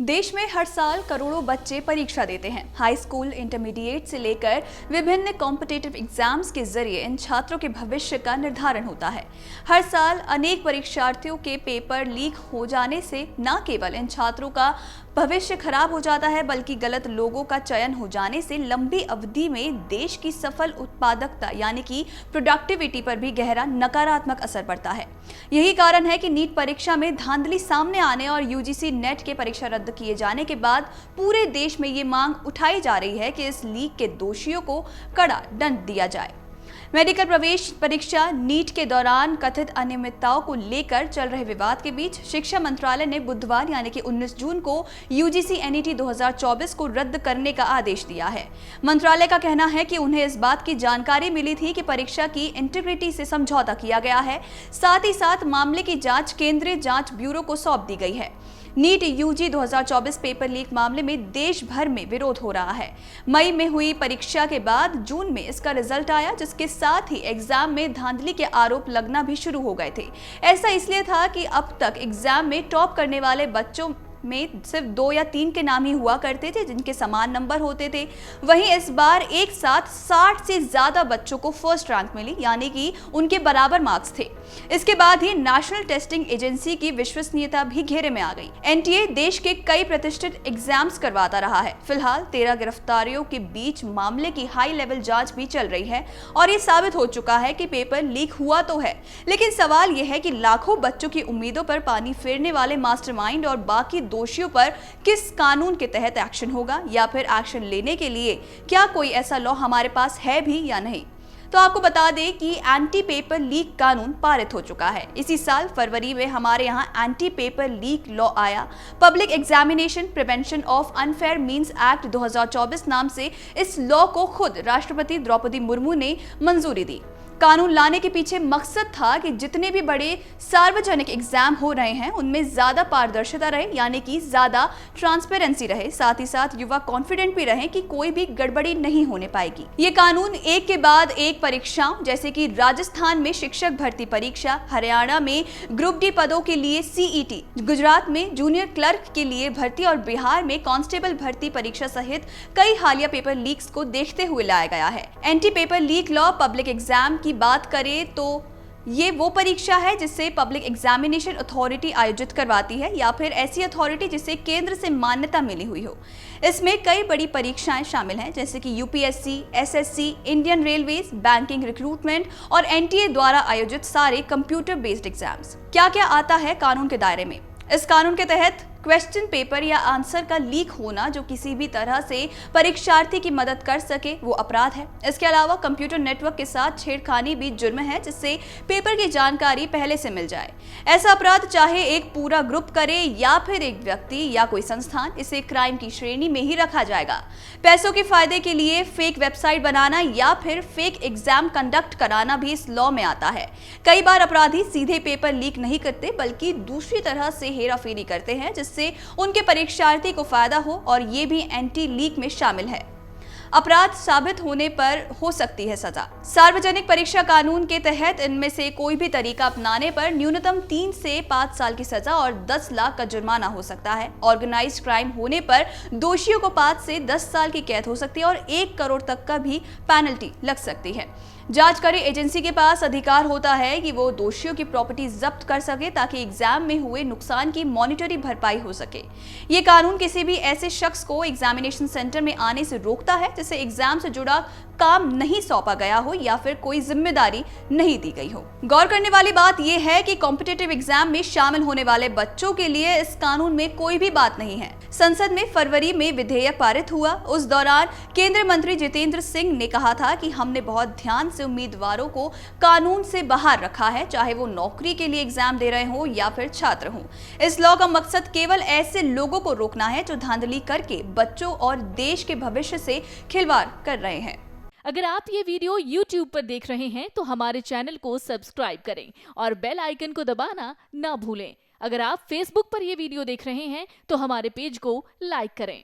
देश में हर साल करोड़ों बच्चे परीक्षा देते हैं। हाई स्कूल, इंटरमीडिएट से लेकर विभिन्न कॉम्पिटिटिव एग्जाम्स के जरिए इन छात्रों के भविष्य का निर्धारण होता है। हर साल अनेक परीक्षार्थियों के पेपर लीक हो जाने से न केवल इन छात्रों का भविष्य खराब हो जाता है, बल्कि गलत लोगों का चयन हो जाने से लंबी अवधि में देश की सफल उत्पादकता यानी कि प्रोडक्टिविटी पर भी गहरा नकारात्मक असर पड़ता है। यही कारण है कि नीट परीक्षा में धांधली सामने आने और यूजीसी नेट के परीक्षा रद्द किए जाने के बाद पूरे देश में ये मांग उठाई जा रही है कि इस लीक के दोषियों को कड़ा दंड दिया जाए। मेडिकल प्रवेश परीक्षा नीट के दौरान कथित अनियमितताओं को लेकर चल रहे विवाद के बीच शिक्षा मंत्रालय ने बुधवार यानी कि 19 जून को यूजीसी एनईटी 2024 को रद्द करने का आदेश दिया है। मंत्रालय का कहना है कि उन्हें इस बात की जानकारी मिली थी कि परीक्षा की इंटीग्रिटी से समझौता किया गया है। साथ ही साथ मामले की जांच केंद्रीय जांच ब्यूरो को सौंप दी गई है। नीट यूजी 2024 पेपर लीक मामले में देश भर में विरोध हो रहा है। मई में हुई परीक्षा के बाद जून में इसका रिजल्ट आया, जिसके साथ ही एग्जाम में धांधली के आरोप लगना भी शुरू हो गए थे। ऐसा इसलिए था कि अब तक एग्जाम में टॉप करने वाले बच्चों में सिर्फ 2 या 3 के नाम ही हुआ करते थे जिनके समान नंबर होते थे। वहीं इस बार एक साथ 60 से ज्यादा बच्चों को फर्स्ट रैंक मिली, यानी कि उनके बराबर मार्क्स थे। इसके बाद ही नेशनल टेस्टिंग एजेंसी की विश्वसनीयता भी घेरे में आ गई। एनटीए देश के कई प्रतिष्ठित एग्जाम्स करवाता रहा है। फिलहाल 13 गिरफ्तारियों के बीच मामले की हाई लेवल जांच भी चल रही है और ये साबित हो चुका है कि पेपर लीक हुआ तो है, लेकिन सवाल यह है कि लाखों बच्चों की उम्मीदों पर पानी फेरने वाले मास्टरमाइंड और बाकी दोषियों पर किस कानून के तहत एक्शन होगा, या फिर एक्शन लेने के लिए क्या कोई ऐसा लॉ हमारे पास है भी या नहीं। तो आपको बता दें कि एंटी पेपर लीक कानून पारित हो चुका है। इसी साल फरवरी में हमारे यहाँ एंटी पेपर लीक लॉ आया। Public examination prevention of unfair means act 2024 नाम से इस लॉ को खुद राष्ट्रपति द्रौपदी मुर्मू ने मंजूरी दी। कानून लाने के पीछे मकसद था कि जितने भी बड़े सार्वजनिक एग्जाम हो रहे हैं उनमें ज्यादा पारदर्शिता रहे, यानी कि ज्यादा ट्रांसपेरेंसी रहे। साथ ही साथ युवा कॉन्फिडेंट भी रहे कि कोई भी गड़बड़ी नहीं होने पाएगी। ये कानून एक के बाद एक परीक्षाओं जैसे कि राजस्थान में शिक्षक भर्ती परीक्षा, हरियाणा में ग्रुप डी पदों के लिए सीईटी, गुजरात में जूनियर क्लर्क के लिए भर्ती और बिहार में कांस्टेबल भर्ती परीक्षा सहित कई हालिया पेपर लीक्स को देखते हुए लाया गया है। Anti paper leak law public exam की बात करें तो ये वो परीक्षा है जिसे पब्लिक एग्जामिनेशन अथॉरिटी आयोजित करवाती है, या फिर ऐसी अथॉरिटी जिसे केंद्र से मान्यता मिली हुई हो। इसमें कई बड़ी परीक्षाएं शामिल हैं जैसे कि UPSC, SSC, Indian railways, banking, recruitment और एनटीए द्वारा आयोजित सारे कंप्यूटर बेस्ड एग्जाम्स। क्या क्या आता है कानून के दायरे में? इस कानून के तहत क्वेश्चन पेपर या आंसर का लीक होना जो किसी भी तरह से परीक्षार्थी की मदद कर सके वो अपराध है। इसके अलावा कंप्यूटर नेटवर्क के साथ छेड़खानी भी जुर्म है, जिससे पेपर की जानकारी पहले से मिल जाए। ऐसा अपराध चाहे एक पूरा ग्रुप करे या फिर एक व्यक्ति या कोई संस्थान, इसे क्राइम की श्रेणी में ही रखा जाएगा। पैसों के फायदे के लिए फेक वेबसाइट बनाना या फिर फेक एग्जाम कंडक्ट कराना भी इस लॉ में आता है। कई बार अपराधी सीधे पेपर लीक नहीं करते बल्कि दूसरी तरह से हेराफेरी करते हैं जिससे उनके परीक्षार्थी को फायदा हो, और ये भी एंटी लीक में शामिल है। अपराध साबित होने पर हो सकती है सजा। सार्वजनिक परीक्षा कानून के तहत इनमें से कोई भी तरीका अपनाने पर न्यूनतम 3 से 5 साल की सजा और 10 लाख का जुर्माना हो सकता है। ऑर्गेनाइज्ड क्राइम होने पर दोषियों को 5 से 10 साल की कैद हो सकती है और 1 करोड़ तक का भी पेनल्टी लग सकती है। जांचकारी एजेंसी के पास अधिकार होता है कि वो दोषियों की प्रॉपर्टी जब्त कर सके ताकि एग्जाम में हुए नुकसान की मॉनिटरी भरपाई हो सके। ये कानून किसी भी ऐसे शख्स को एग्जामिनेशन सेंटर में आने से रोकता है जिसे एग्जाम से जुड़ा काम नहीं सौंपा गया हो या फिर कोई जिम्मेदारी नहीं दी गई हो। गौर करने वाली बात यह है कि कॉम्पिटिटिव एग्जाम में शामिल होने वाले बच्चों के लिए इस कानून में कोई भी बात नहीं है। संसद में फरवरी में विधेयक पारित हुआ। उस दौरान केंद्रीय मंत्री जितेंद्र सिंह ने कहा था कि हमने बहुत ध्यान से उम्मीदवारों को कानून से बाहर रखा है, चाहे वो नौकरी के लिए एग्जाम दे रहे हो या फिर छात्र हो। इस लॉ का मकसद केवल ऐसे लोगों को रोकना है जो धांधली करके बच्चों और देश के भविष्य से खिलवाड़ कर रहे हैं। अगर आप ये वीडियो YouTube पर देख रहे हैं तो हमारे चैनल को सब्सक्राइब करें और बेल आइकन को दबाना ना भूलें। अगर आप Facebook पर ये वीडियो देख रहे हैं तो हमारे पेज को लाइक करें।